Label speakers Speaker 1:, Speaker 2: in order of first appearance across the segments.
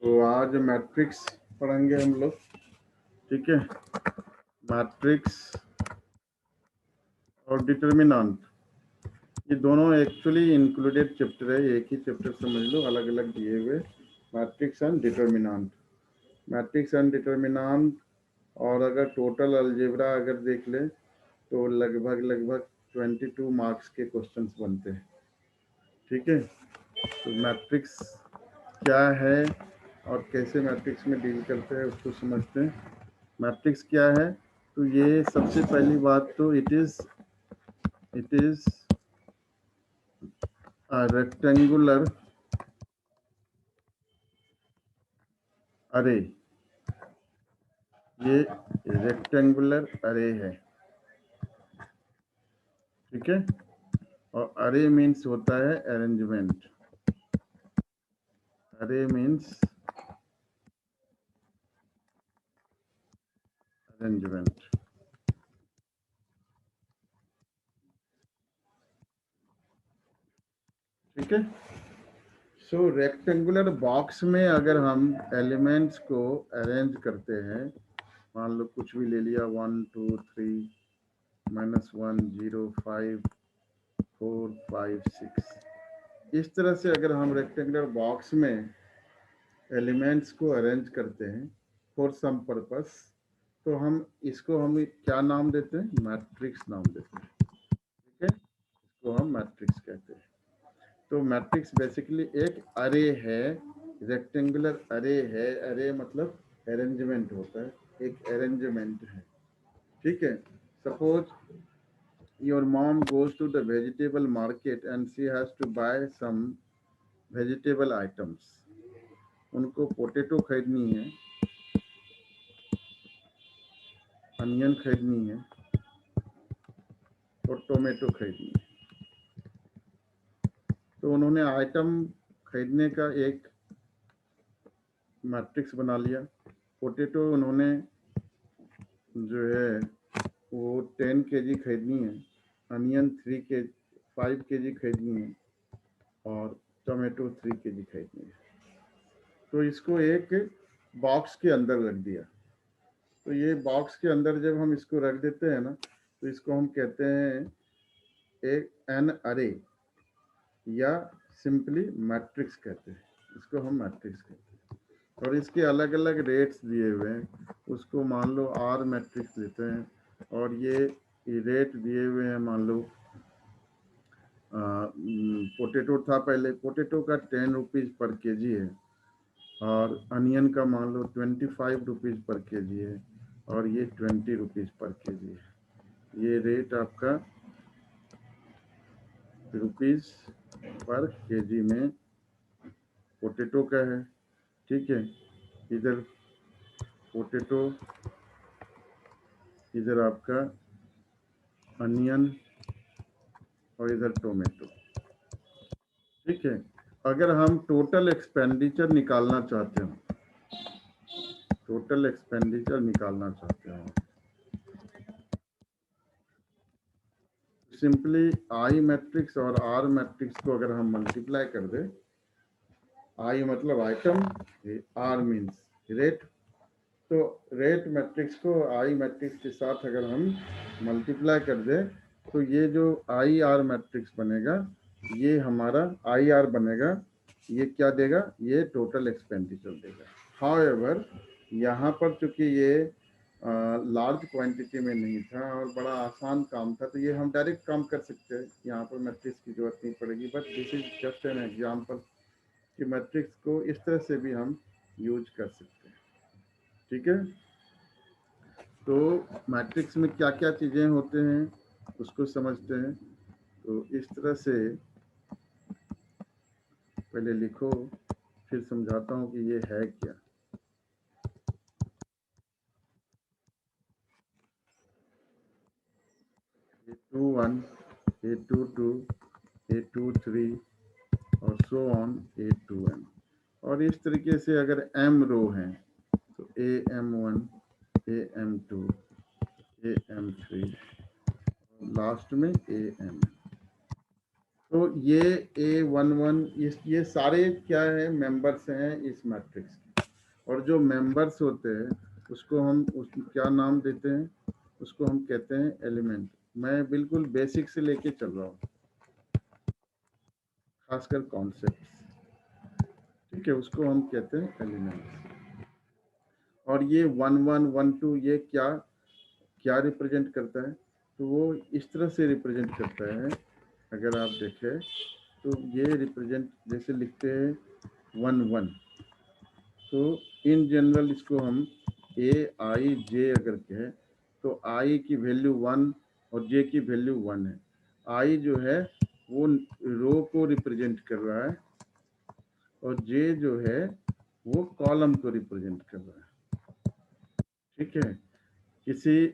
Speaker 1: तो आज मैट्रिक्स पढ़ेंगे हम लोग, ठीक है। मैट्रिक्स और डिटर्मिनेंट, ये दोनों एक्चुअली इंक्लूडेड चैप्टर है, एक ही चैप्टर समझ लो, अलग अलग दिए हुए। Matrix and determinant, matrix and determinant. और अगर टोटल अलजेब्रा अगर देख ले तो लगभग 22 मार्क्स के क्वेश्चंस बनते हैं, ठीक है। तो मैट्रिक्स क्या है और कैसे मैट्रिक्स में डील करते हैं उसको समझते हैं। मैट्रिक्स क्या है, तो ये सबसे पहली बात तो इट इज रेक्टेंगुलर अरे, ये रेक्टेंगुलर अरे है, ठीक है। और अरे मीन्स होता है अरेंजमेंट, अरे मीन्स अरेंजमेंट, ठीक है। सो रेक्टेंगुलर बॉक्स में अगर हम एलिमेंट्स को अरेंज करते हैं, मान लो कुछ भी ले लिया, 1 2 3 -1 0 5 4 5 6, इस तरह से अगर हम रेक्टेंगुलर बॉक्स में एलिमेंट्स को अरेंज करते हैं फॉर सम पर्पस, तो हम इसको हम क्या नाम देते हैं, मैट्रिक्स नाम देते हैं, ठीक है। इसको हम मैट्रिक्स कहते हैं। तो मैट्रिक्स बेसिकली एक अरे है, रेक्टेंगुलर अरे है। अरे मतलब अरेंजमेंट होता है, एक अरेंजमेंट है, ठीक है। Suppose your mom goes to the vegetable market and she has to buy some vegetable items. उनको पोटैटो खरीदनी है, अनियन खरीदनी है और टोमेटो खरीदनी है। तो उन्होंने आइटम खरीदने का एक मैट्रिक्स बना लिया। पोटैटो उन्होंने जो है वो 10 केजी खरीदनी है, अनियन 5 केजी खरीदनी है और टोमेटो 3 केजी खरीदनी है। तो इसको एक बॉक्स के अंदर रख दिया। तो ये बॉक्स के अंदर जब हम इसको रख देते हैं ना, तो इसको हम कहते हैं एक एन अरे, या सिंपली मैट्रिक्स कहते हैं। इसको हम मैट्रिक्स कहते हैं। और इसके अलग अलग रेट्स दिए हुए हैं, उसको मान लो आर मैट्रिक्स लेते हैं। और ये रेट दिए हुए हैं, मान लो पोटैटो था पहले, पोटैटो का 10 रुपीज़ पर केजी है, और अनियन का मान लो 25 रुपीज़ पर केजी है, और ये 20 रुपीज़ पर केजी है। ये रेट आपका रुपीज़ पर केजी में पोटैटो का है, ठीक है। इधर पोटैटो, इधर आपका अनियन और इधर टोमेटो, ठीक है। अगर हम टोटल एक्सपेंडिचर निकालना चाहते हो, टोटल एक्सपेंडिचर निकालना चाहते हो, सिंपली आई मैट्रिक्स और आर मैट्रिक्स को अगर हम मल्टीप्लाई कर दे, आई मतलब आइटम, आर मीन्स रेट, तो रेट मैट्रिक्स को आई मैट्रिक्स के साथ अगर हम मल्टीप्लाई कर दे, तो ये जो आई आर मैट्रिक्स बनेगा, ये हमारा आई आर बनेगा। ये क्या देगा, ये टोटल एक्सपेंडिचर देगा। हाउएवर यहाँ पर चूंकि ये लार्ज क्वांटिटी में नहीं था और बड़ा आसान काम था, तो ये हम डायरेक्ट काम कर सकते हैं, यहाँ पर मैट्रिक्स की जरूरत नहीं पड़ेगी। But this is just an example कि मैट्रिक्स को इस तरह से भी हम यूज कर सकते हैं, ठीक है। तो मैट्रिक्स में क्या क्या चीज़ें होते हैं उसको समझते हैं। तो इस तरह से पहले लिखो, फिर समझाता हूँ कि ये है क्या। A21, A22, A23 और सो ऑन A2n। और इस तरीके से अगर m रो हैं तो AM1, AM2, AM3, लास्ट में AM। तो ये A11, ये सारे क्या है, मेंबर्स हैं इस मैट्रिक्स के, और जो मेंबर्स होते हैं उसको हम क्या नाम देते हैं, उसको हम कहते हैं एलिमेंट। मैं बिल्कुल बेसिक से लेके चल रहा हूँ, खासकर कॉन्सेप्ट, ठीक है, उसको हम कहते हैं एलिमेंट। और ये 1 1 1 2 ये क्या क्या रिप्रेजेंट करता है, तो वो इस तरह से रिप्रेजेंट करता है, अगर आप देखें तो ये रिप्रेजेंट जैसे लिखते हैं 1 1, तो इन जनरल इसको हम ए आई जे अगर कहें तो आई की वैल्यू 1 और जे की वैल्यू 1 है। आई जो है वो रो को रिप्रेजेंट कर रहा है और जे जो है वो कॉलम को रिप्रेजेंट कर रहा है, ठीक है। किसी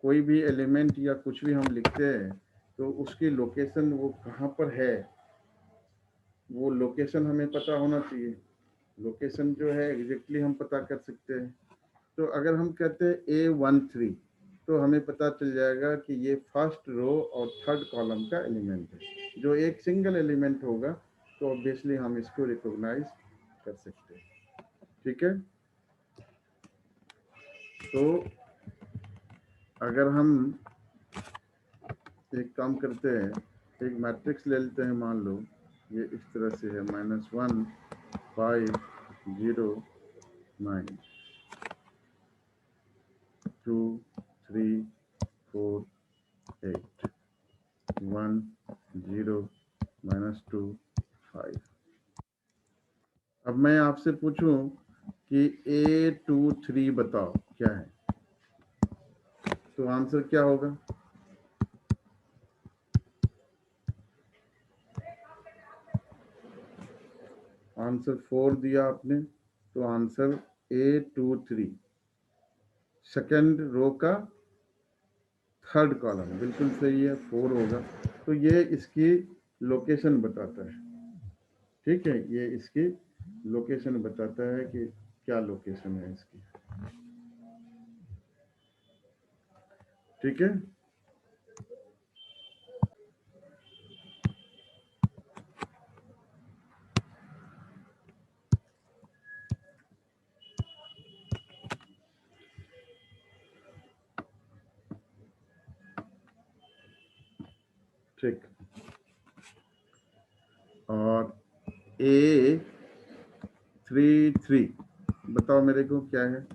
Speaker 1: कोई भी एलिमेंट या कुछ भी हम लिखते हैं तो उसकी लोकेशन वो कहाँ पर है, वो लोकेशन हमें पता होना चाहिए। लोकेशन जो है एग्जैक्टली हम पता कर सकते हैं। तो अगर हम कहते हैं A13 तो हमें पता चल जाएगा कि ये फर्स्ट रो और थर्ड कॉलम का एलिमेंट है। जो एक सिंगल एलिमेंट होगा तो ऑब्वियसली हम इसको रिकॉग्नाइज कर सकते हैं, ठीक है। तो अगर हम एक काम करते हैं, एक मैट्रिक्स ले लेते हैं, मान लो ये इस तरह से है -1 5 0 9 2 3 4 8 1 0 -2 5। अब मैं आपसे पूछूं कि A23 बताओ क्या है, तो आंसर क्या होगा? आंसर 4 दिया आपने, तो आंसर A23 सेकंड रो का थर्ड कॉलम बिल्कुल सही है, 4 होगा। तो ये इसकी लोकेशन बताता है, ठीक है, ये इसकी लोकेशन बताता है कि क्या लोकेशन है इसकी, ठीक है। ठीक, और A33 बताओ मेरे को क्या है?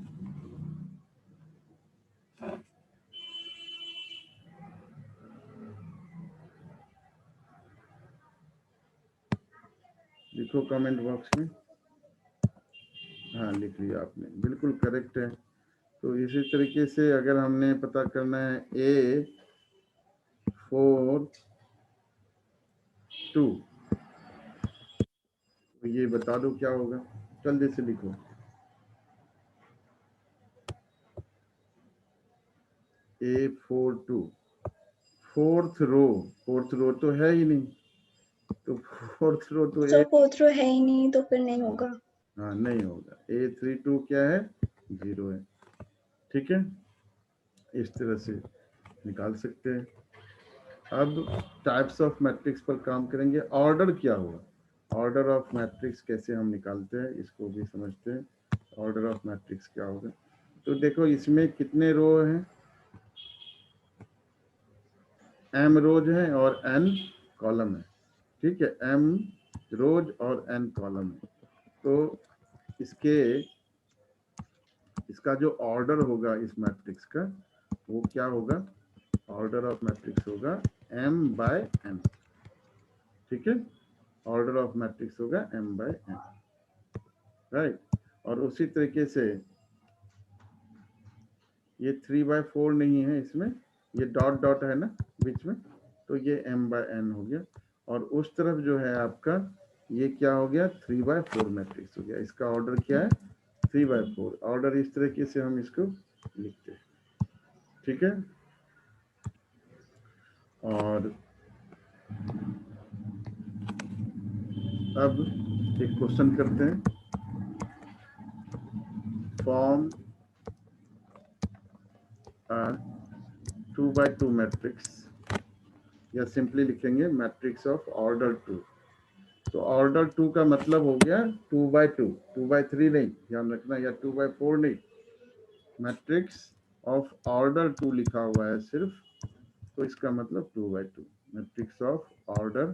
Speaker 1: लिखो कमेंट बॉक्स में। हाँ लिख लिया आपने, बिल्कुल करेक्ट है। तो इसी तरीके से अगर हमने पता करना है A42 तो ये बता दो क्या होगा, जल्दी से लिखो। A42 फोर्थ रो तो है ही नहीं, तो फोर्थ रो तो
Speaker 2: तो फोर्थ रो है ही नहीं, तो फिर नहीं होगा।
Speaker 1: हाँ नहीं होगा। A32 क्या है? 0 है, ठीक है, इस तरह से निकाल सकते हैं। अब टाइप्स ऑफ मैट्रिक्स पर काम करेंगे। ऑर्डर क्या हुआ, ऑर्डर ऑफ मैट्रिक्स कैसे हम निकालते हैं इसको भी समझते हैं। ऑर्डर ऑफ मैट्रिक्स क्या होगा, तो देखो इसमें कितने रो हैं, m रोज है और n कॉलम है, ठीक है, m रोज और n कॉलम है। तो इसका जो ऑर्डर होगा इस मैट्रिक्स का वो क्या होगा, ऑर्डर ऑफ मैट्रिक्स होगा m/n, ठीक है, ऑर्डर ऑफ मैट्रिक्स होगा m/n, राइट। और उसी तरीके से ये 3/4 नहीं है, इसमें ये डॉट डॉट है ना बीच में, तो ये m/n हो गया। और उस तरफ जो है आपका ये क्या हो गया, 3/4 मैट्रिक्स हो गया। इसका ऑर्डर क्या है, 3/4। ऑर्डर इस तरीके से हम इसको लिखते हैं, ठीक है। और अब एक क्वेश्चन करते हैं, फॉर्म 2/2 मैट्रिक्स, या सिंपली लिखेंगे मैट्रिक्स ऑफ ऑर्डर 2। तो ऑर्डर 2 का मतलब हो गया 2/2, 2/3 नहीं, ध्यान रखना, या 2/4 नहीं, मैट्रिक्स ऑफ ऑर्डर 2 लिखा हुआ है सिर्फ, तो इसका मतलब 2/2, matrix of order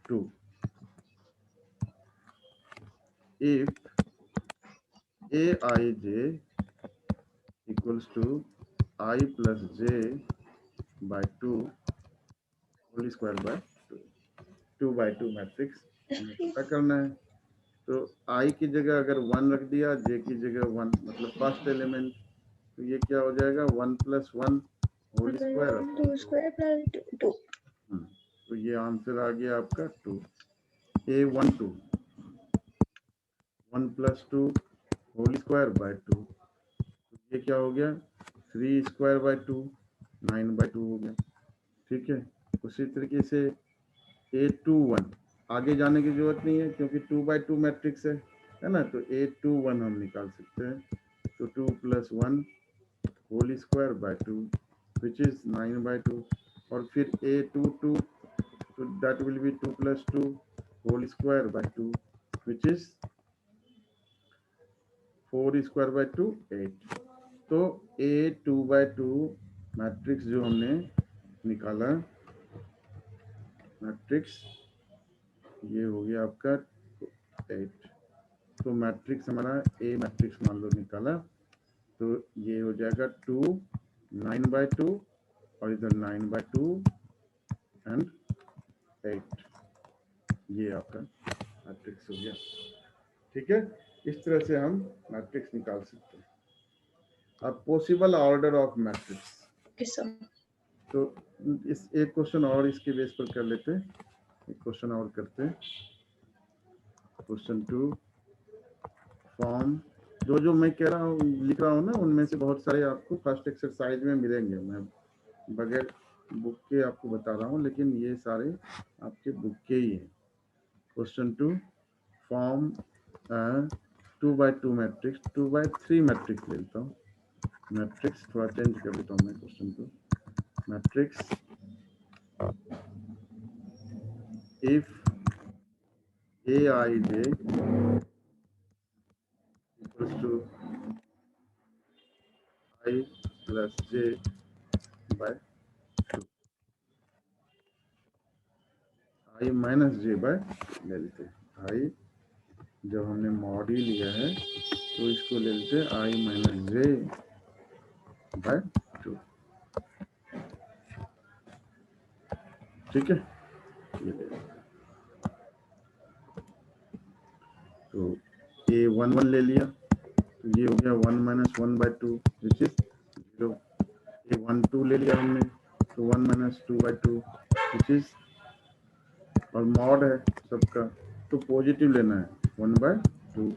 Speaker 1: 2 if aij equals to I plus j by 2 whole square by 2/2 matrix हमें पता करना है। तो I की जगह अगर 1 रख दिया, j की जगह 1, मतलब फर्स्ट एलिमेंट, तो ये क्या हो जाएगा 1 + 1 होल स्क्वायर।
Speaker 2: 2 square plus 2.
Speaker 1: तो ये आंसर आ गया आपका 2, A12 1 + 2 होल स्क्वायर बाय 2, ये क्या हो गया 3 स्क्वायर बाय 2, 9/2 हो गया। ठीक है, उसी तरीके से A21 आगे जाने की जरूरत नहीं है क्योंकि 2/2 मैट्रिक्स है ना, तो A21 हम निकाल सकते हैं, तो 2 + 1 whole square by 2 which is 9/2, और फिर A22, तो that will be 2 + 2 whole square by 2 which is 4 square by 2 8। तो A2/2 मैट्रिक्स जो हमने निकाला, मैट्रिक्स ये हो गया आपका 8। तो मैट्रिक्स हमारा ए मैट्रिक्स मान लो निकाला, तो ये हो जाएगा 2 9/2 और इधर 9/2 एंड 8, ये आपका मैट्रिक्स हो गया। ठीक है, इस तरह से हम मैट्रिक्स निकाल सकते हैं। अब possible order of matrix,
Speaker 2: Okay, sir.
Speaker 1: तो इस एक क्वेश्चन और इसके बेस पर कर लेते हैं, एक क्वेश्चन और करते हैं। क्वेश्चन 2 फॉर्म, जो मैं कह रहा हूँ लिख रहा हूँ ना, उनमें से बहुत सारे आपको फर्स्ट एक्सरसाइज में मिलेंगे, मैं बगैर बुक के आपको बता रहा हूँ, लेकिन ये सारे आपके बुक के ही हैं। क्वेश्चन 2 फॉर्म 2/2 मैट्रिक्स, 2/3 मैट्रिक्स ले लेता हूँ, मैट्रिक्स थोड़ा चेंज कर देता हूँ मैं। Question 2 matrix if aij equals to I plus j by 2, I minus j by ले लेते हैं, I जब हमने मॉड ही लिया है तो इसको ले लेते हैं I minus j by 2। ठीक है, ये ले, तो A11 ले लिया, तो ये हो गया 1 - 1/2 विच इज 0। A12 ले लिया हमने, तो 1 - 2/2 विच इज, और मॉड है सबका तो पॉजिटिव लेना है 1/2।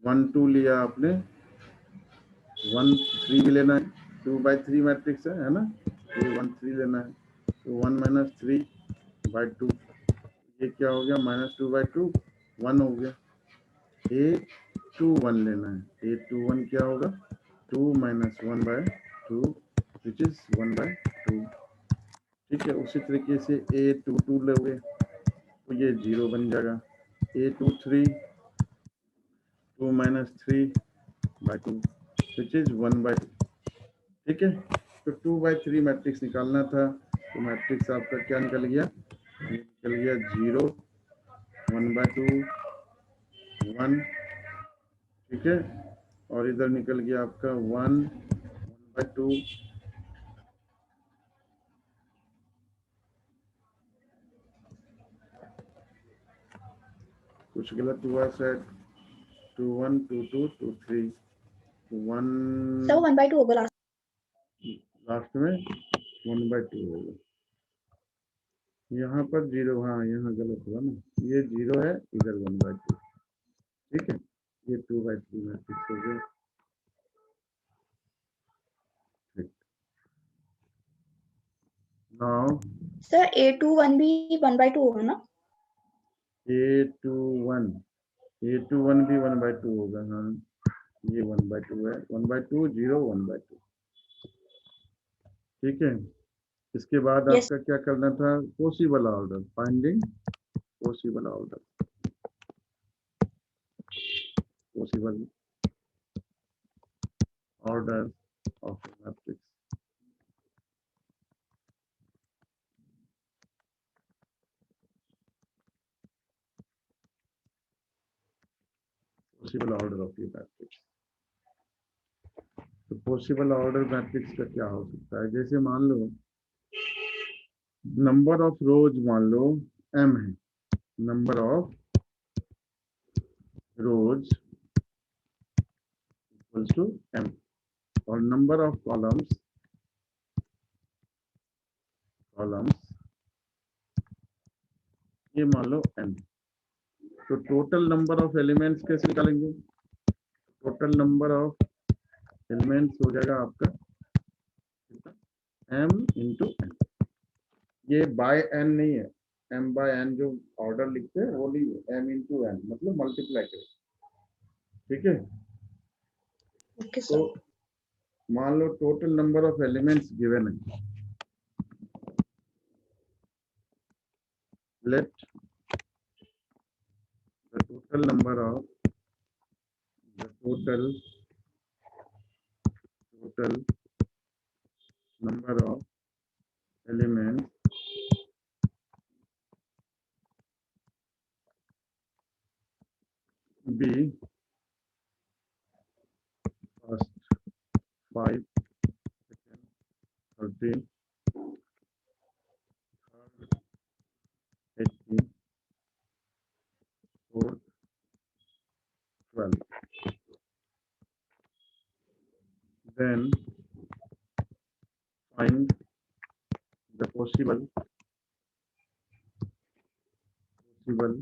Speaker 1: A12 लिया आपने, 1 3 भी लेना है, 2/3 मैट्रिक्स है ना, A13 लेना है, तो 1 - 3/2, ये क्या हो गया -2/2 1 हो गया। A21 लेना है, A21 क्या होगा 2 - 1/2 विच इज 1/2। ठीक है, उसी तरीके से A22 लोगे तो ये 0 बन जाएगा। A23 2 - 3/2 which is 1/2। ठीक है, तो 2/3 मैट्रिक्स निकालना था, तो मैट्रिक्स आपका क्या निकल गया, निकल गया 0 1/2 1। ठीक है, और इधर निकल गया आपका 1 1/2। कुछ गलत हुआ शायद, 2 1 2 2 2 3 1
Speaker 2: Sir, 1/2 होगा लास्ट।
Speaker 1: लास्ट में 1/2 होगा, यहाँ पर 0, हाँ यहाँ गलत हुआ ना, ये 0 है, इधर 1/2। ठीक है, ये 2/3 मैट्रिक्स हो गया। ठीक, नाउ
Speaker 2: Sir, A21 भी 1/2 होगा ना?
Speaker 1: A21 भी 1/2 होगा, हाँ ये 1/2 है, 1/2 0 1/2। ठीक है, इसके बाद
Speaker 2: Yes.
Speaker 1: आपका क्या करना था, possible order, finding possible order, possible order of matrix. Possible order of ये मैट्रिक्स। तो पॉसिबल ऑर्डर मैट्रिक्स का क्या हो सकता है, जैसे मान लो नंबर ऑफ रोज मान लो m है, number of rows equals to m, और नंबर ऑफ कॉलम्स ये मान लो n। तो टोटल नंबर ऑफ एलिमेंट्स कैसे निकालेंगे, टोटल नंबर ऑफ एलिमेंट्स हो जाएगा आपका m इंटू n। ये बाय n नहीं है, m बाय n जो ऑर्डर लिखते हैं वो नहीं है, m इंटू n मतलब मल्टीप्लाई करें, ठीक है।
Speaker 2: Okay,
Speaker 1: तो
Speaker 2: sir.
Speaker 1: मान लो total number of elements given है, let the total number of total number of elements be first 5, second 13, third 18, fourth 12. Then find the possible order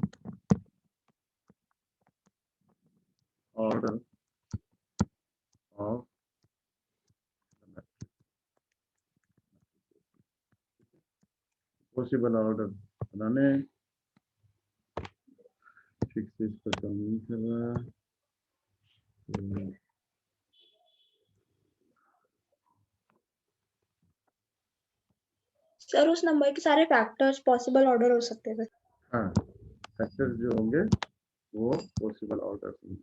Speaker 1: of the matrix. Possible order बनाने, ठीक से इस पर काम नहीं कर रहा।
Speaker 2: सर उस नंबर के सारे फैक्टर्स पॉसिबल ऑर्डर हो सकते हैं।
Speaker 1: हाँ, फैक्टर्स जो होंगे वो पॉसिबल ऑर्डर होंगे,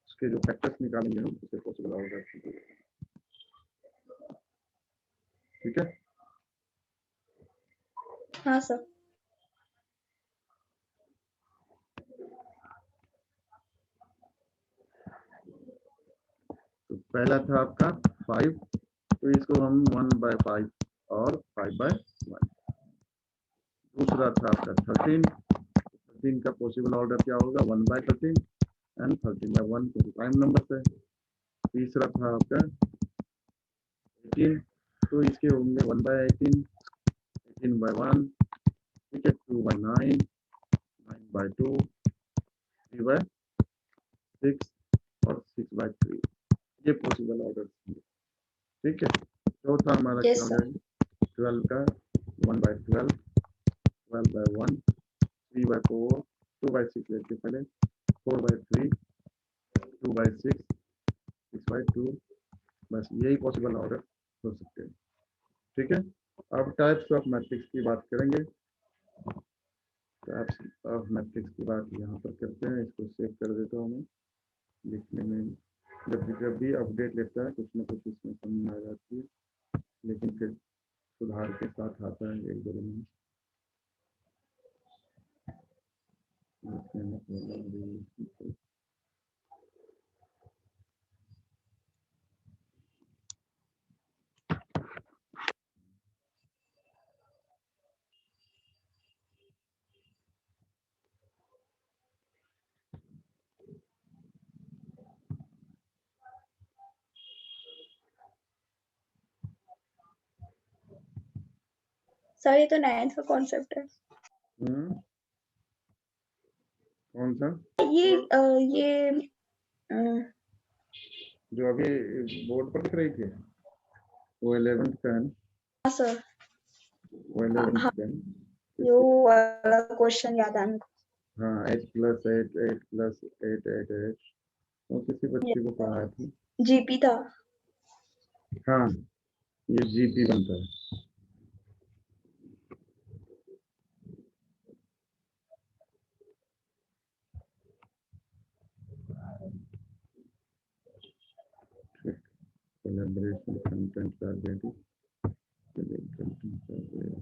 Speaker 1: उसके जो फैक्टर्स निकालेंगे हम उसे पॉसिबल ऑर्डर, ठीक है।
Speaker 2: हाँ सर।
Speaker 1: तो पहला था आपका 5, तो इसको हम 1/5 और 5/1। दूसरा था आपका 13 का पॉसिबल ऑर्डर क्या होगा, 1/13 एंड 13/1 क्योंकि प्राइम नंबर है। तीसरा था आपका 18, तो इसके होंगे 1/18, 18/1, ठीक है, 2/9, 9/2, 3/6 और 6/3, ये पॉसिबल ऑर्डर, ठीक है। चौथा हमारा
Speaker 2: Yes,
Speaker 1: क्या
Speaker 2: sir.
Speaker 1: है, 12 का 1/12, 12/1, 3/4, 2/6 लेते पहले, 4/3, 2/6, 6/2, बस यही पॉसिबल ऑर्डर हो सकते हैं, ठीक है। अब टाइप्स ऑफ मैट्रिक्स की बात करेंगे। टाइप्स ऑफ मैट्रिक्स की बात यहाँ पर करते हैं, इसको सेव कर देता हूँ मैं, लिखने में जब भी अपडेट लेता है कुछ ना कुछ इसमें समझ आ जाती है, लेकिन फिर सुधार के साथ आता है 1-2 दिन में।
Speaker 2: सर ये तो 9th का कॉन्सेप्ट है।
Speaker 1: कौन सा,
Speaker 2: ये
Speaker 1: जो अभी बोर्ड पर दिख रही थी वो 11th का है ना,
Speaker 2: हाँ सर,
Speaker 1: वो 11th का है।
Speaker 2: जो वाला क्वेश्चन याद है हमको।
Speaker 1: हाँ, 8+8, 8+8, 8, 8, वो किसी बच्चे को पढ़ाया था।
Speaker 2: जीपी था।
Speaker 1: हाँ, ये जीपी बनता है। Collaboration contents are ready. Contents are ready.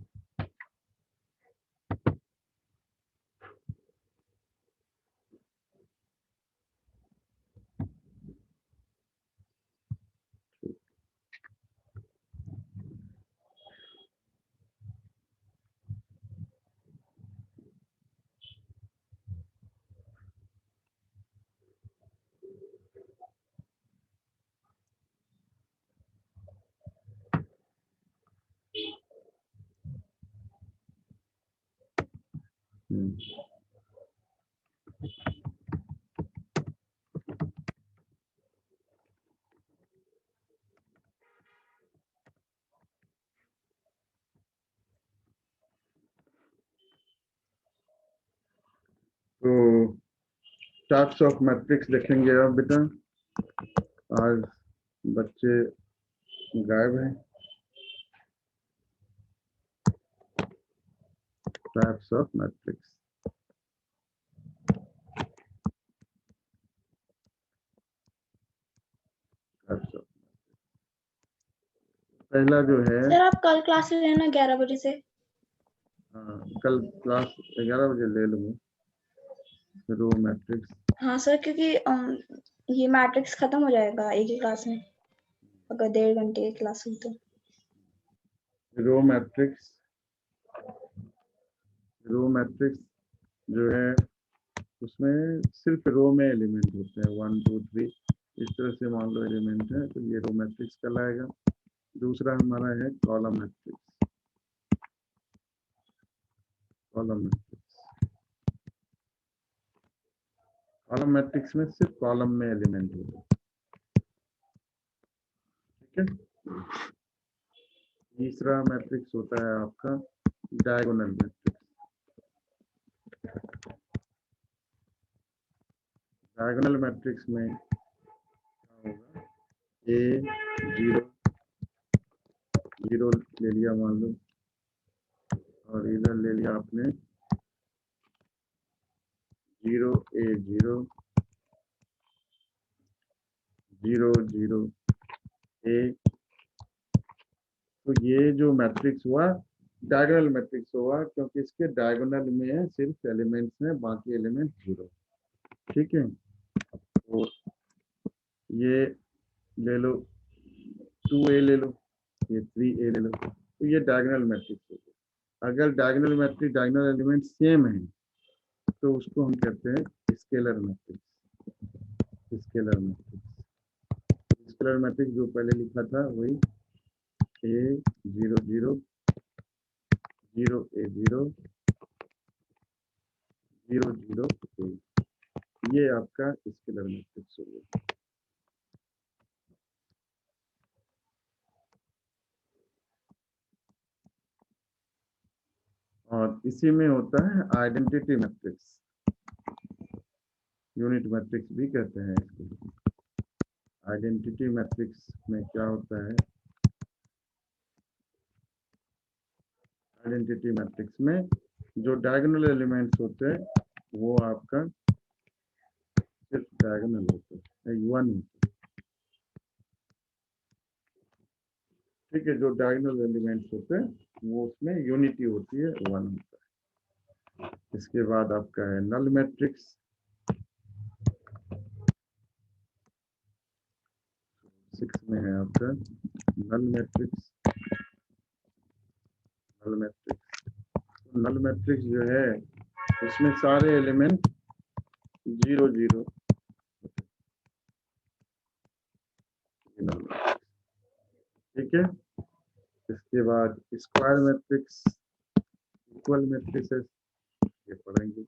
Speaker 1: तो टाइप्स ऑफ मैट्रिक्स देखेंगे अब बेटा। आज बच्चे गायब हैं। टाइप्स ऑफ मैट्रिक्स, पहला जो है,
Speaker 2: सर आप कल क्लास ले लेना 11 बजे से।
Speaker 1: कल क्लास 11 बजे ले लूंगा रो मैट्रिक्स।
Speaker 2: हाँ सर, क्योंकि ये मैट्रिक्स खत्म हो जाएगा एक ही क्लास में, अगर 1.5 घंटे की क्लास हुई तो।
Speaker 1: रो मैट्रिक्स, रो मैट्रिक्स जो है उसमें सिर्फ रो में एलिमेंट होते हैं 1 2 3 इस तरह से मान लो एलिमेंट है, तो ये रो मैट्रिक्स कहलाएगा। दूसरा हमारा है column matrix. Column matrix, column matrix में सिर्फ कॉलम में एलिमेंट होते हैं। ठीक है। तीसरा मैट्रिक्स होता है आपका डायगोनल मैट्रिक्स। डायगोनल मैट्रिक्स में क्या होगा, ए 0 0 ले लिया मान लो, और इधर ले लिया आपने 0 A 0 0 0 A। तो ये जो मैट्रिक्स हुआ डायगोनल मैट्रिक्स हुआ, क्योंकि इसके डायगोनल में सिर्फ एलिमेंट्स हैं, बाकी एलिमेंट 0। ठीक है। तो ये ले लो 2A ले लो, ये 3A ले लो, तो ये डायगोनल मैट्रिक्स हो गया। अगर diagonal matrix diagonal element same है तो उसको हम कहते हैं scalar matrix. Scalar matrix, scalar matrix जो पहले लिखा था वही A 0 0 0 A 0 0 0 A, ये आपका स्केलर मैट्रिक्स हो गया। और इसी में होता है आइडेंटिटी मैट्रिक्स, यूनिट मैट्रिक्स भी कहते हैं इसको। आइडेंटिटी मैट्रिक्स में क्या होता है, आइडेंटिटी मैट्रिक्स में जो डायगोनल एलिमेंट्स होते हैं वो आपका सिर्फ डायगोनल होते हैं, 1 होते हैं। ठीक है, जो डायगोनल एलिमेंट्स होते हैं वो उसमें यूनिटी होती है, 1 होता है। इसके बाद आपका है नल मैट्रिक्स। 6 में है आपका null matrix. Null matrix, null matrix जो है उसमें सारे एलिमेंट 0 0। ठीक है। इसके बाद स्क्वायर मैट्रिक्स, इक्वल मैट्रिसेस ये पढ़ेंगे।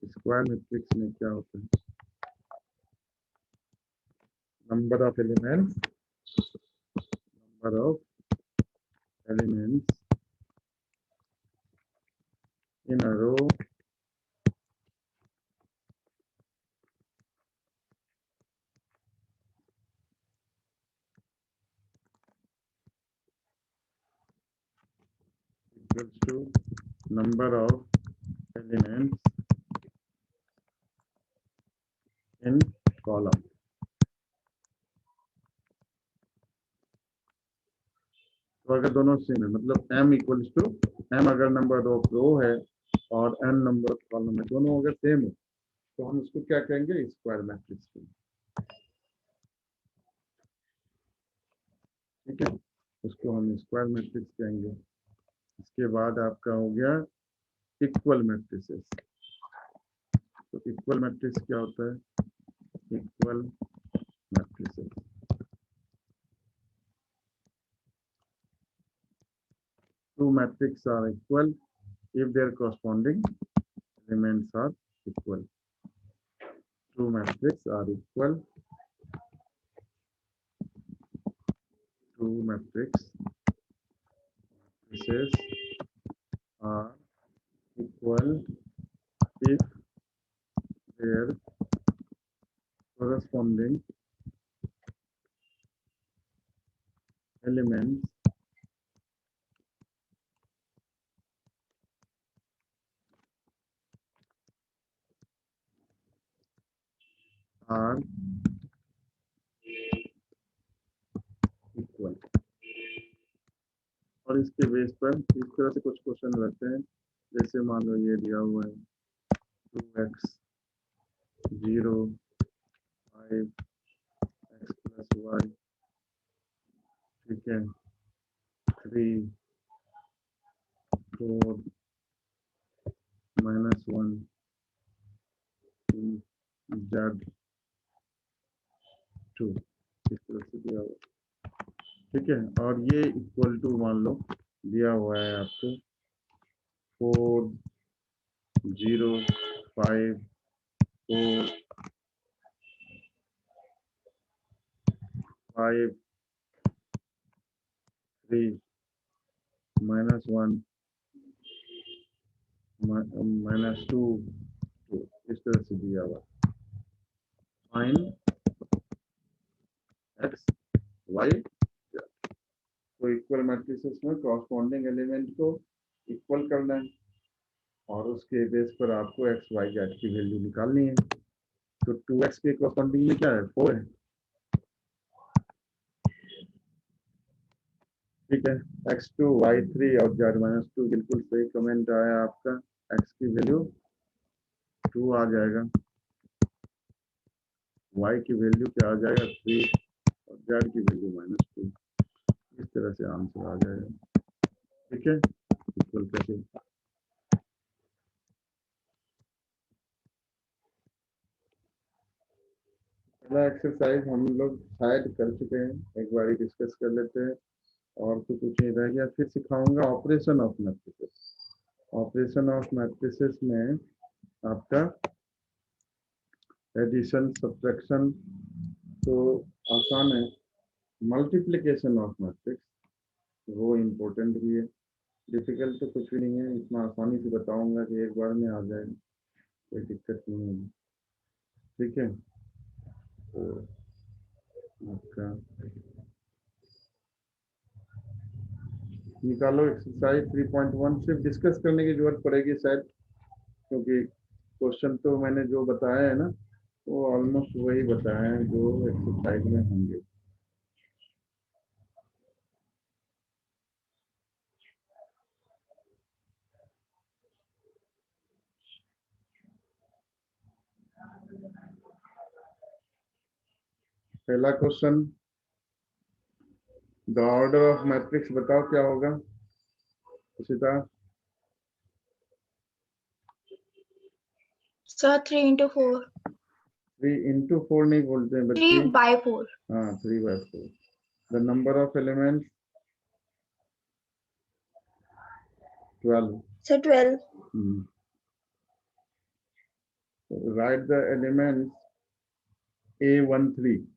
Speaker 1: स्क्वायर मैट्रिक्स में क्या होता है, number of elements, number of elements in a row equals to number of elements in column. तो अगर दोनों सेम है मतलब m इक्वल्स टू m अगर नंबर ऑफ रो है और n नंबर ऑफ कॉलम है, दोनों अगर सेम है तो हम उसको क्या कहेंगे? Square matrix. ठीक है, उसको हम स्क्वायर मैट्रिक्स कहेंगे। इसके बाद आपका हो गया इक्वल मैट्रिसेस। तो इक्वल मैट्रिक्स क्या होता है? Equal matrices two matrices are equal if their corresponding elements are equal. Two matrices are equal. Two matrices are equal if their corresponding elements are equal. और इसके बेस पर इस तरह से कुछ क्वेश्चन रहते हैं, जैसे मान लो ये दिया हुआ है 2x 0 5 x plus y, ठीक है, 3 4 minus 1 z 2, इस तरह से दिया हुआ, ठीक है। और ये इक्वल टू मान लो दिया हुआ है आपको 4 0 5 4 5 3 minus 1 minus 2 2, इस तरह से दिया हुआ। फाइंड एक्स वाई, तो इक्वल मैट्रिसेस में कॉरस्पॉन्डिंग एलिमेंट को इक्वल करना है और उसके बेस पर आपको एक्स वाई जेड की वैल्यू निकालनी है। तो 2x के कॉरस्पॉन्डिंग में क्या है? 4 है, ठीक है। x2 y3 और z-2, बिल्कुल सही कमेंट आया आपका। x की वैल्यू 2 आ जाएगा, y की वैल्यू क्या आ जाएगा? 3 और z की वैल्यू -2। इस तरह से आंसर आ जाएगा, ठीक है। इक्वल करके पहला एक्सरसाइज हम लोग शायद कर चुके हैं, एक बार डिस्कस कर लेते हैं और तो कुछ नहीं रह गया। फिर सिखाऊंगा operation of matrices. Operation of matrices में आपका एडिशन सब्ट्रैक्शन तो आसान है, मल्टीप्लिकेशन ऑफ मैट्रिक्स वो इम्पोर्टेंट भी है। डिफिकल्ट तो कुछ भी नहीं है, इतना आसानी से बताऊंगा कि एक बार में आ जाएगा, कोई दिक्कत नहीं होगी, ठीक है। तो आपका निकालो एक्सरसाइज 3.1। सिर्फ डिस्कस करने की जरूरत पड़ेगी शायद, क्योंकि क्वेश्चन तो मैंने जो बताया है ना वो ऑलमोस्ट वही बताया है जो एक्सरसाइज में होंगे। पहला question, the order of matrix बताओ क्या होगा उशिता?
Speaker 2: सर 3 into 4,
Speaker 1: 3 into 4 नहीं बोलते हैं बच्चे,
Speaker 2: 3 by 4,
Speaker 1: हाँ 3/4। The number of elements 12।
Speaker 2: Sir 12,
Speaker 1: right the elements A13,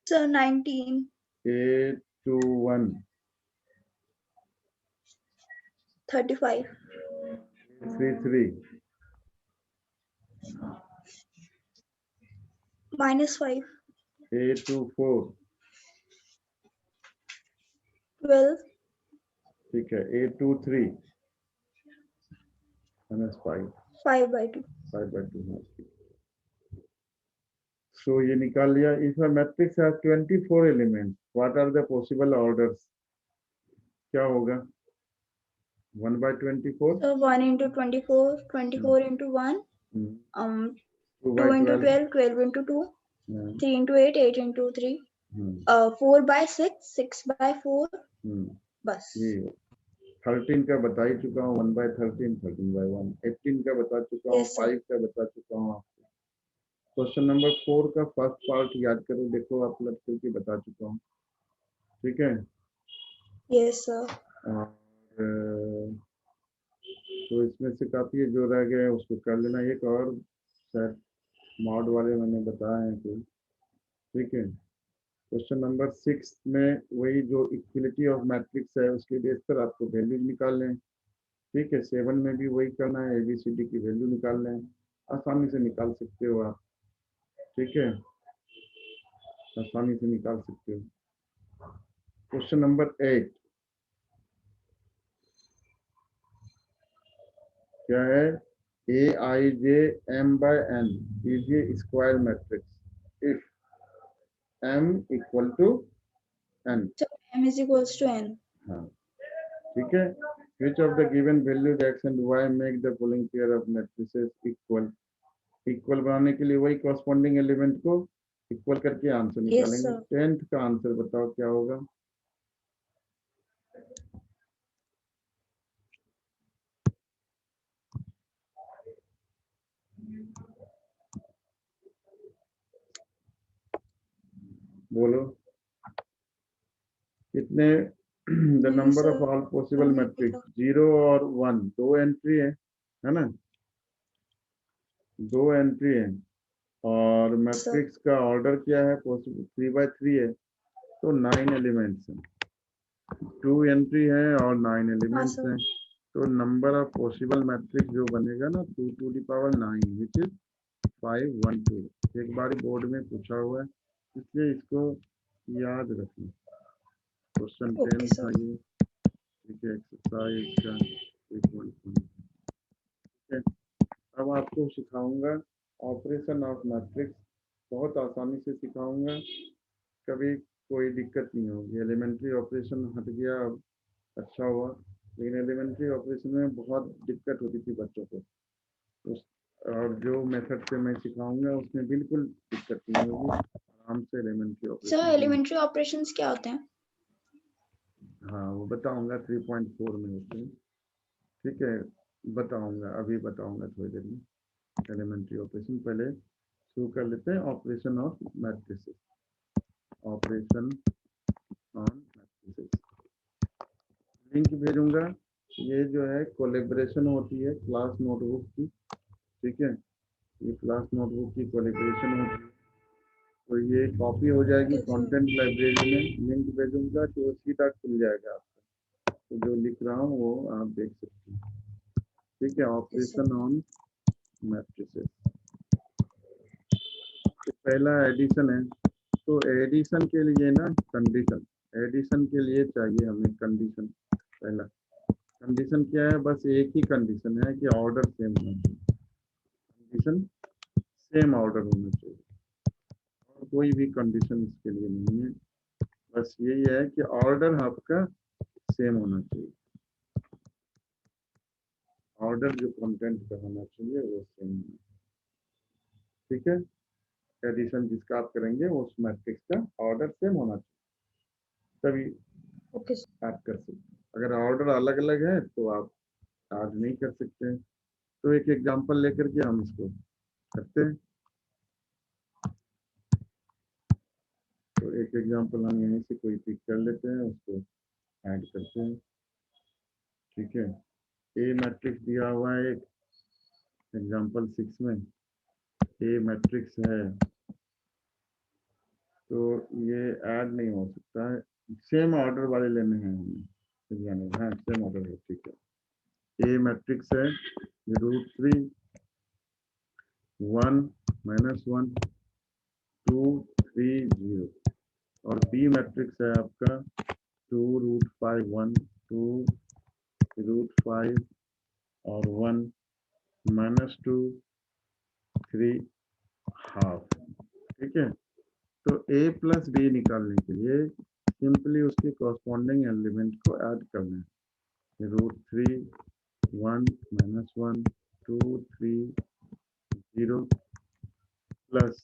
Speaker 2: sir 19,
Speaker 1: A21,
Speaker 2: 35,
Speaker 1: A33,
Speaker 2: -5,
Speaker 1: A24,
Speaker 2: 12,
Speaker 1: ठीक है, A23 माइनस 5
Speaker 2: 5/2.
Speaker 1: 5/2। सो ये निकाल लिया। If a matrix has 24 elements, what are the possible orders? क्या होगा? 1/24,
Speaker 2: So 1 into 24, 24 into 1, 2 into
Speaker 1: 2/12,
Speaker 2: 12, 12 into 2, 3 into 8, 8 into 3, 4/6, 6/4, बस।
Speaker 1: ये 13 का बता ही चुका हूँ, 1/13, 13/1। 18 का बता चुका हूँ,
Speaker 2: Yes, sir.
Speaker 1: 5 का बता चुका हूँ आपको। क्वेश्चन नंबर 4 का फर्स्ट पार्ट याद करो, देखो आप लग करके बता चुका हूँ। ठीक है।
Speaker 2: Yes, sir.
Speaker 1: और तो इसमें से काफी जो रह गए उसको कर लेना। एक और शायद मॉड वाले मैंने बताए हैं कोई। ठीक है। क्वेश्चन नंबर 6 में वही जो इक्वलिटी ऑफ मैट्रिक्स है उसके बेस पर आपको वैल्यू निकालने हैं। ठीक है। 7 में भी वही करना है, ABCD की वैल्यू निकालना है। आसानी से निकाल सकते हो आप। ठीक है, आसानी से निकाल सकते हो। क्वेश्चन नंबर 8 क्या है? Aij m/n is a square matrix if m equal to n।
Speaker 2: So m is equals to n.
Speaker 1: हाँ, ठीक है। Which of the given values x and y make the following pair of matrices equal? Equal बनाने के लिए वही corresponding element को equal करके answer
Speaker 2: Yes,
Speaker 1: निकालेंगे।
Speaker 2: sir.
Speaker 1: 10th का आंसर बताओ क्या होगा? बोलो कितने? The number
Speaker 2: sir.
Speaker 1: Of all possible
Speaker 2: नहीं
Speaker 1: मैट्रिक्स,
Speaker 2: पता.
Speaker 1: 0 और 1 दो एंट्री है ना? दो एंट्री है। और
Speaker 2: Sir.
Speaker 1: मैट्रिक्स का ऑर्डर क्या है? पॉसिबल 3/3 है, तो 9 एलिमेंट्स हैं। 2 एंट्री है और 9
Speaker 2: हाँ
Speaker 1: एलिमेंट्स
Speaker 2: सर.
Speaker 1: हैं। तो नंबर ऑफ पॉसिबल मैट्रिक्स जो बनेगा ना 2⁹ विच इज 512। एक बार बोर्ड में पूछा हुआ है, इसलिए इसको याद रखना। क्वेश्चन 10
Speaker 2: Okay,
Speaker 1: था
Speaker 2: sir.
Speaker 1: ये। ठीक है, एक्सरसाइज का 1.1। ठीक है। अब आपको सिखाऊंगा ऑपरेशन ऑफ मैट्रिक्स, बहुत आसानी से सिखाऊंगा, कभी कोई दिक्कत नहीं होगी। एलिमेंट्री ऑपरेशन हट गया, अब अच्छा हुआ। लेकिन एलिमेंट्री ऑपरेशन में बहुत दिक्कत होती थी बच्चों को। उस और जो मेथड से मैं सिखाऊंगा उसमें बिल्कुल दिक्कत नहीं होगी, आराम से elementary
Speaker 2: Sir,
Speaker 1: operation.
Speaker 2: elementary operations क्या होते हैं?
Speaker 1: हाँ, वो बताऊंगा 3.4 में होते हैं। ठीक है, बताऊंगा, अभी बताऊंगा थोड़ी देर में। एलिमेंट्री ऑपरेशन पहले शुरू कर लेते हैं। Operation of matrices, operation on matrices. Link भेजूंगा। ये जो है कोलेब्रेशन होती है क्लास नोटबुक की। ठीक है, ये क्लास नोटबुक की कोलेब्रेशन होती है। तो ये कॉपी हो जाएगी
Speaker 2: Okay, sir.
Speaker 1: कंटेंट लाइब्रेरी में। लिंक भेजूंगा तो सीधा खुल जाएगा आपका। तो जो लिख रहा हूँ वो आप देख सकते हैं। ठीक है,
Speaker 2: Yes, sir.
Speaker 1: Operation on matrices. पहला एडिशन है, तो एडिशन के लिए ना कंडीशन, एडिशन के लिए चाहिए हमें कंडीशन। पहला कंडीशन क्या है? बस एक ही कंडीशन है कि ऑर्डर सेम होना चाहिए। कंडीशन सेम ऑर्डर होना चाहिए, और कोई भी कंडीशन इसके लिए नहीं है। बस यही है कि ऑर्डर आपका सेम होना चाहिए। ऑर्डर जो कंटेंट का होना चाहिए वो सेम होना चाहिए। ठीक है, एडिशन जिसका आप करेंगे उस मैट्रिक्स का ऑर्डर सेम होना चाहिए, तभी
Speaker 2: Okay, sir.
Speaker 1: आप कर सकते हैं। अगर ऑर्डर अलग अलग है तो आप आज नहीं कर सकते हैं। तो एक एग्जांपल लेकर के हम इसको करते हैं। तो एक एग्जांपल हम यहीं से कोई पिक कर लेते हैं, उसको ऐड करते हैं। ठीक है, ए मैट्रिक्स दिया हुआ है एक एग्जांपल 6 में। ए मैट्रिक्स है, तो ये ऐड नहीं हो सकता है। सेम ऑर्डर वाले लेने हैं हमें, यानी हाँ सेम ऑर्डर है। ठीक है, ए मैट्रिक्स है √3 1 -1 2 3 0, और बी मैट्रिक्स है आपका 2√5 1 2 √5 और 1 -2 3 हाफ। ठीक है, तो a प्लस b निकालने के लिए सिंपली उसके कॉरस्पॉन्डिंग एलिमेंट को ऐड करना है। √3 1 -1 2 3 0 प्लस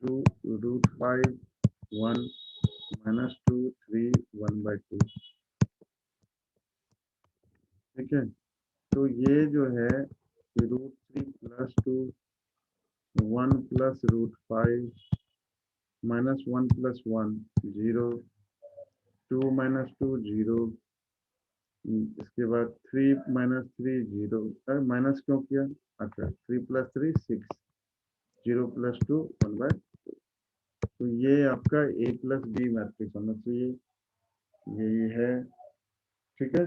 Speaker 1: 2 √5 1 -2 3 1/2। ठीक है, तो ये जो है √3 प्लस 2 1 प्लस √5 -1 प्लस 1 0 2 -2 0, इसके बाद 3 -3 0, माइनस क्यों किया? अच्छा 3 + 3 6 0 + 2 1/2। तो ये आपका a प्लस बी मैट्रिक्स होना चाहिए, यही है। ठीक है,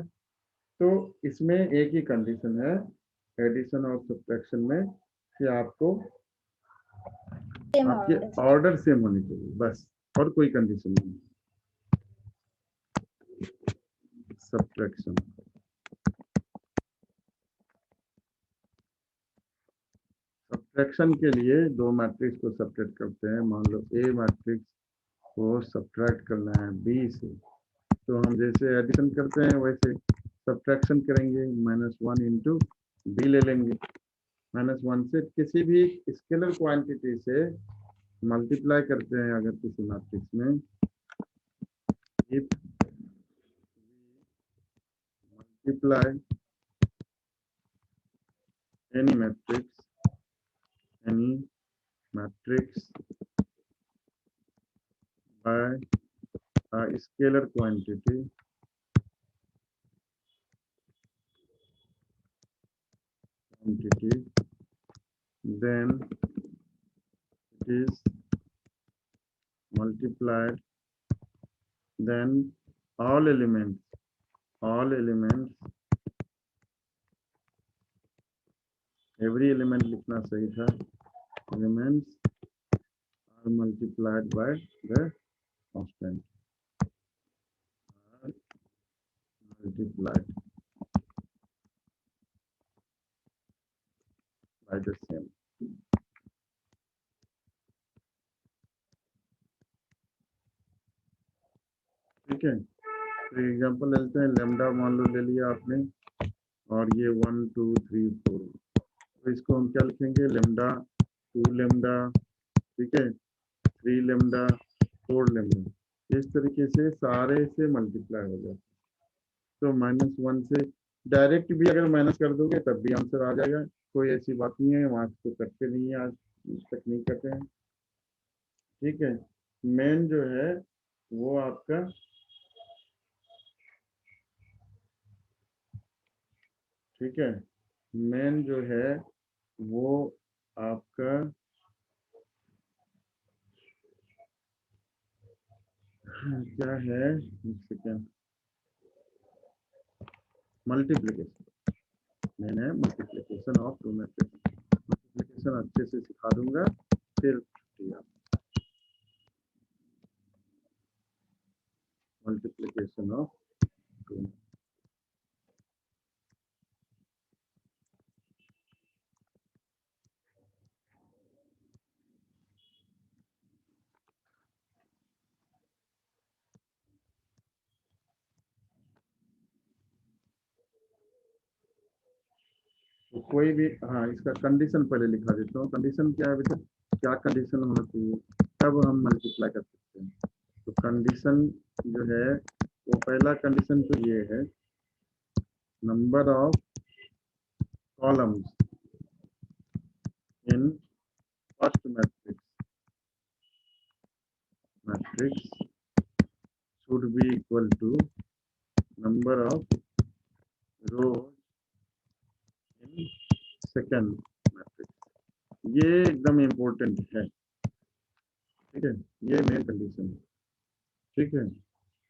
Speaker 1: तो इसमें एक ही कंडीशन है एडिशन और सब्ट्रैक्शन में कि आपको आपके ऑर्डर सेम होनी चाहिए, बस, और कोई कंडीशन नहीं। सब्ट्रैक्शन सब्ट्रैक्शन के लिए दो मैट्रिक्स को सब्ट्रैक्ट करते हैं। मान लो ए मैट्रिक्स को सब्ट्रैक्ट करना है बी से, तो हम जैसे एडिशन करते हैं वैसे सब्ट्रैक्शन करेंगे, -1 इंटू बी ले लेंगे। -1 से किसी भी स्केलर क्वांटिटी से मल्टीप्लाई करते हैं अगर किसी मैट्रिक्स में, if multiply any matrix by a scalar quantity, then it is multiplied, then all elements every element लिखना सही था, elements are multiplied by the constant, are multiplied by the same। ठीक है, तो एग्जांपल लेते हैं, लैम्डा मान लो ले लिया आपने, और ये 1 2 3 4, तो इसको हम क्या लिखेंगे? लैम्डा 2 लैम्डा, ठीक है, 3 लैम्डा 4 लैम्डा, इस तरीके से सारे से मल्टीप्लाई हो जाए। तो -1 से डायरेक्ट भी अगर माइनस कर दोगे तब भी आंसर आ जाएगा, कोई ऐसी बात नहीं है, वहां तो करते नहीं है, आज तक नहीं करते हैं। ठीक है, मेन जो है वो आपका ठीक है, मेन जो है वो आपका क्या है, एक सेकेंड, मल्टीप्लिकेशन। मैंने multiplication of two matrix, multiplication अच्छे से सिखा दूंगा, फिर मल्टीप्लिकेशन ऑफ टू। तो कोई भी, हाँ, इसका कंडीशन पहले लिखा देता हूँ। कंडीशन क्या है बेटा, क्या कंडीशन होना चाहिए तब हम मल्टीप्लाई कर सकते हैं? तो कंडीशन जो है वो पहला कंडीशन तो ये है, number of columns in first matrix should be equal to number of rows in second matrix. ये एकदम इम्पोर्टेंट है, ठीक है, ये मेन कंडीशन है। ठीक है,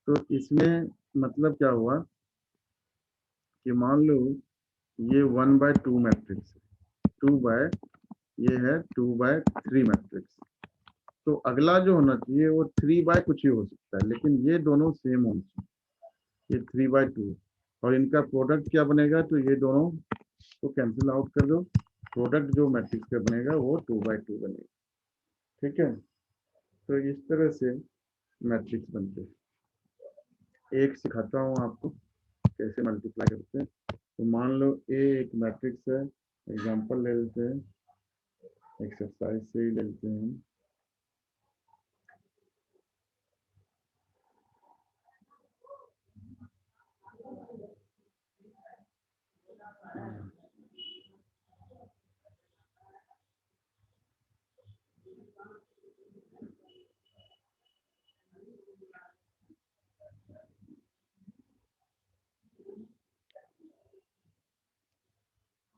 Speaker 1: तो इसमें मतलब क्या हुआ कि मान लो ये 1/2 मैट्रिक्स, 2 बाय, ये है 2/3 मैट्रिक्स, तो अगला जो होना चाहिए वो 3 बाय कुछ ही हो सकता है, लेकिन ये दोनों सेम होना चाहिए। ये 3/2 और इनका प्रोडक्ट क्या बनेगा, तो ये दोनों को कैंसिल आउट कर दो, प्रोडक्ट जो मैट्रिक्स का बनेगा वो 2/2 बनेगा। ठीक है, तो इस तरह से मैट्रिक्स बनते हैं। एक सिखाता हूँ आपको कैसे मल्टीप्लाई करते हैं। तो मान लो ए एक मैट्रिक्स है, एग्जांपल ले लेते हैं, एक्सरसाइज से ही ले लेते हैं।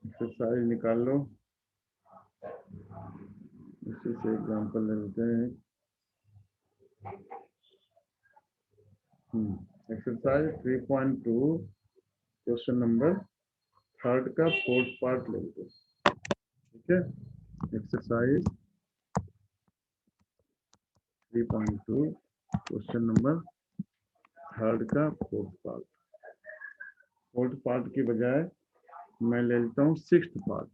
Speaker 1: एक्सरसाइज निकाल लो, इसी से एग्जांपल ले लेते हैं। एक्सरसाइज 3.2 क्वेश्चन नंबर थर्ड का फोर्थ पार्ट ले लेते हैं। ठीक है, एक्सरसाइज 3.2 क्वेश्चन नंबर थर्ड का फोर्थ पार्ट की बजाय मैं ले लेता हूँ सिक्स्थ पार्ट।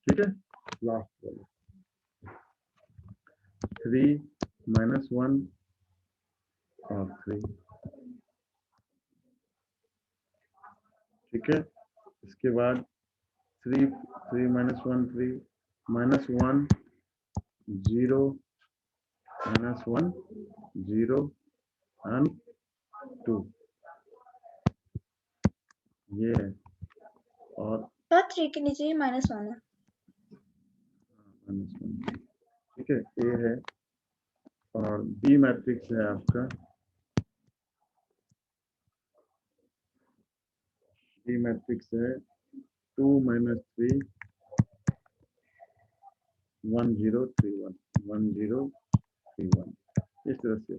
Speaker 1: ठीक है, लास्ट वाला 3 - 1 और 3। ठीक है, इसके बाद 3 - 1 3 -1 0 -1 0 and 2 ये है। और
Speaker 2: तो 3 के नीचे -1 है।
Speaker 1: -1 ठीक है, ए है और बी मैट्रिक्स है आपका। बी मैट्रिक्स है 2 - 3 1 0 3 1 1 0 3 1 इस तरह से।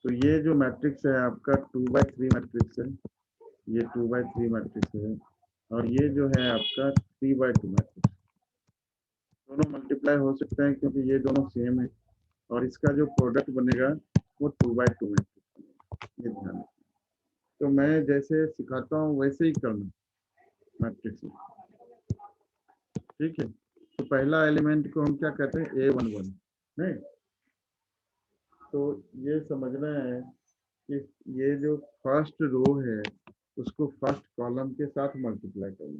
Speaker 1: तो ये जो मैट्रिक्स है आपका 2/3 मैट्रिक्स है, ये 2/3 मैट्रिक्स है और ये जो है आपका 3/2 मैट्रिक्स। दोनों मल्टीप्लाई हो सकते हैं क्योंकि ये दोनों सेम है और इसका जो प्रोडक्ट बनेगा वो 2/2 मैट्रिक्स बनेगा, ये ध्यान रखना। तो मैं जैसे सिखाता हूँ वैसे ही करना मैट्रिक्स में। ठीक है, तो पहला एलिमेंट को हम क्या कहते हैं, A11 नहीं। तो ये समझना है कि ये जो फर्स्ट रो है उसको फर्स्ट कॉलम के साथ मल्टीप्लाई करना।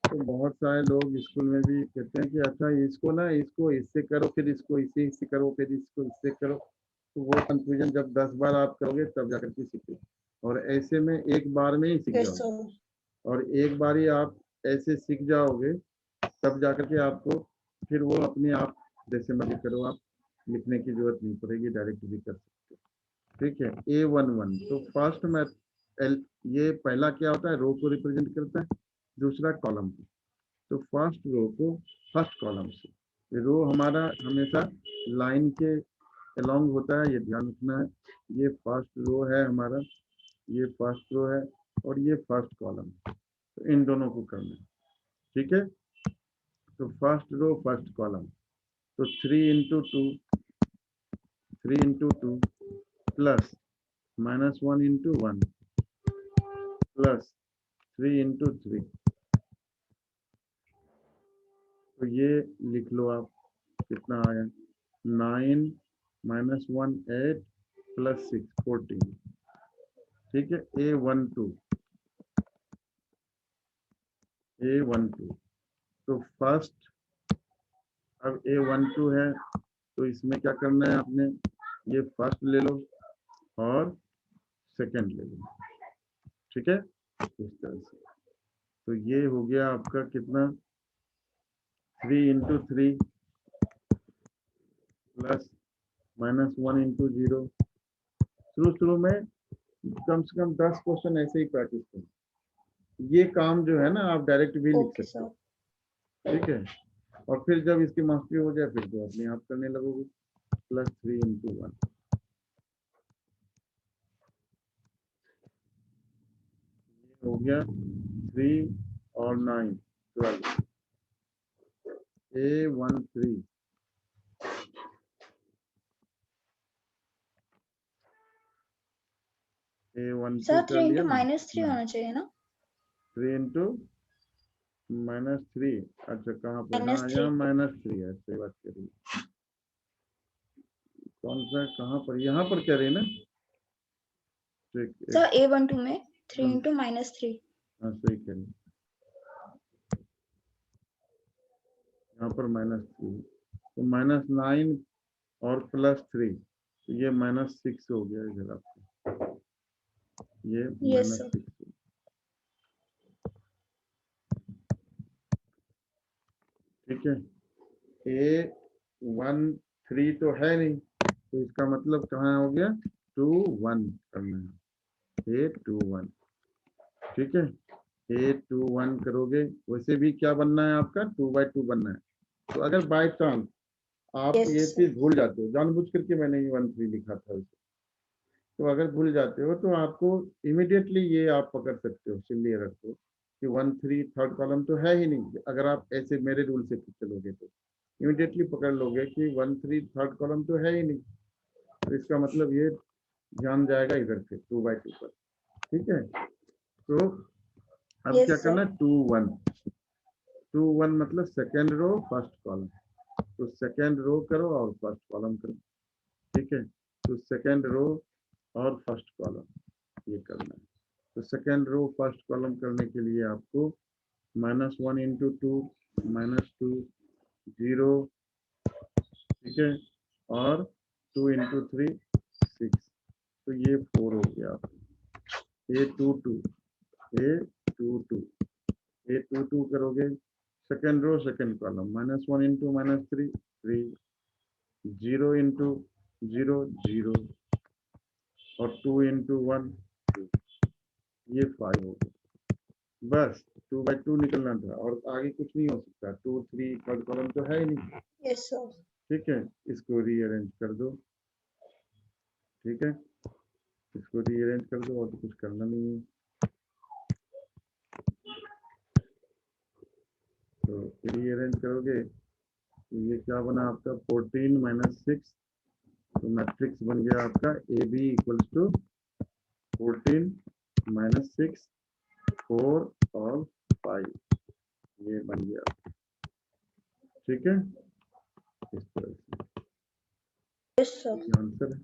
Speaker 1: तो बहुत सारे लोग स्कूल में भी कहते हैं कि अच्छा इसको ना इसको इससे करो, फिर इसको इसी से करो, फिर इसको इससे करो। तो वो कंफ्यूजन जब 10 बार आप करोगे तब जाकर के सीखोगे, और ऐसे में एक बार में ही सीख जाओगे। और एक बार ही आप ऐसे सीख जाओगे तब जाकर के आपको फिर वो अपने आप जैसे मर्जी करो, आप लिखने की जरूरत नहीं पड़ेगी, डायरेक्ट भी कर सकते हो। ठीक है, A11 तो फर्स्ट में ये पहला क्या होता है, रो को रिप्रेजेंट करता है, दूसरा कॉलम को। तो फर्स्ट रो को फर्स्ट कॉलम से, रो हमारा हमेशा लाइन के अलोंग होता है, ये ध्यान रखना है। ये फर्स्ट रो है हमारा, ये फर्स्ट रो है और ये फर्स्ट कॉलम, तो इन दोनों को करना है। ठीक है, तो फर्स्ट रो फर्स्ट कॉलम, तो 3 × 2 प्लस -1 × 1 प्लस 3 × 3। तो ये लिख लो आप, कितना आया 9 - 1 8 प्लस 6 14। ठीक है, A12 तो फर्स्ट, अब A12 है तो इसमें क्या करना है आपने, ये फर्स्ट ले लो और सेकंड ले लो। ठीक है, इस तरह से। तो ये हो गया आपका कितना 3 × 3 प्लस -1 × 0। शुरू में कम से कम 10 क्वेश्चन ऐसे ही प्रैक्टिस करो। ये काम जो है ना आप डायरेक्ट भी लिख सकते हो। ठीक है, और फिर जब इसकी मास्टरी हो जाए फिर तो अपने आप करने लगोगे। +3 × 1 हो गया 3 और 9 12 A13। A12
Speaker 2: सर
Speaker 1: कर
Speaker 2: 3
Speaker 1: लिया
Speaker 2: into
Speaker 1: ना,
Speaker 2: -3 होना चाहिए ना?
Speaker 1: 3 into -3। अच्छा कहाँ पर, हाँ
Speaker 2: -3
Speaker 1: यहाँ -3 है, सही बात करिए। कौन सा कहाँ पर, यहाँ पर कह रही है ना? ठीक है,
Speaker 2: सर A12 में 3 into -3।
Speaker 1: हाँ सही करिए, यहाँ पर -3, तो -9 और +3, तो ये -6 हो गया इधर आपका, ये
Speaker 2: यस सर।
Speaker 1: -6। ठीक है, A13 तो है नहीं, तो इसका मतलब कहाँ हो गया, 2 1 करना है, A21। ठीक है, A21 करोगे, वैसे भी क्या बनना है आपका, 2/2 बनना है। तो अगर बाय चांस आप
Speaker 2: यस
Speaker 1: ये
Speaker 2: सर।
Speaker 1: चीज भूल जाते हो, जानबूझ करके मैंने ये 13 लिखा था इसे, तो अगर भूल जाते हो तो आपको इमिडिएटली ये आप पकड़ सकते हो सिल्ली एरर को, कि 13 थर्ड कॉलम तो है ही नहीं। अगर आप ऐसे मेरे रूल से चलोगे तो इमिडिएटली पकड़ लोगे कि 13 थर्ड कॉलम तो है ही नहीं, तो इसका मतलब ये ध्यान जाएगा इधर पे 2/2 पर। ठीक है, तो अब क्या
Speaker 2: यस
Speaker 1: करना
Speaker 2: सर।
Speaker 1: है, 2 1, 2 1 मतलब सेकेंड रो फर्स्ट कॉलम, तो सेकेंड रो करो और फर्स्ट कॉलम करो। ठीक है, तो सेकेंड रो और फर्स्ट कॉलम ये करना है। तो सेकेंड रो फर्स्ट कॉलम करने के लिए आपको -1 into 2 -2 0, ठीक है, और 2 into 3 6, तो ये 4 हो गया। A22 A22 A22 करोगे, second row second column, -1 into -3 3, 0 into 0 0, और 2 into 1 2, ये 5 हो गया। बस 2/2 निकलना था, और आगे कुछ नहीं हो सकता, 2 3 थर्ड कॉलम तो है ही नहीं।
Speaker 2: Yes sir.
Speaker 1: ठीक है, इसको रीअरेंज कर दो। ठीक है, इसको रीअरेंज कर दो, और तो कुछ करना नहीं है। तो रीअरेंज करोगे तो ये क्या बना आपका, 14 - 6, तो मैट्रिक्स बन गया आपका AB = 14 - 6 4 और 5, ये बन गया। ठीक है, इस तरह से
Speaker 2: यस सर।
Speaker 1: आंसर है।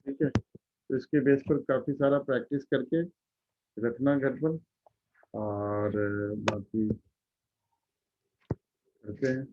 Speaker 1: ठीक है, तो इसके बेस पर काफी सारा प्रैक्टिस करके रखना घर पर, और बाकी करते हैं।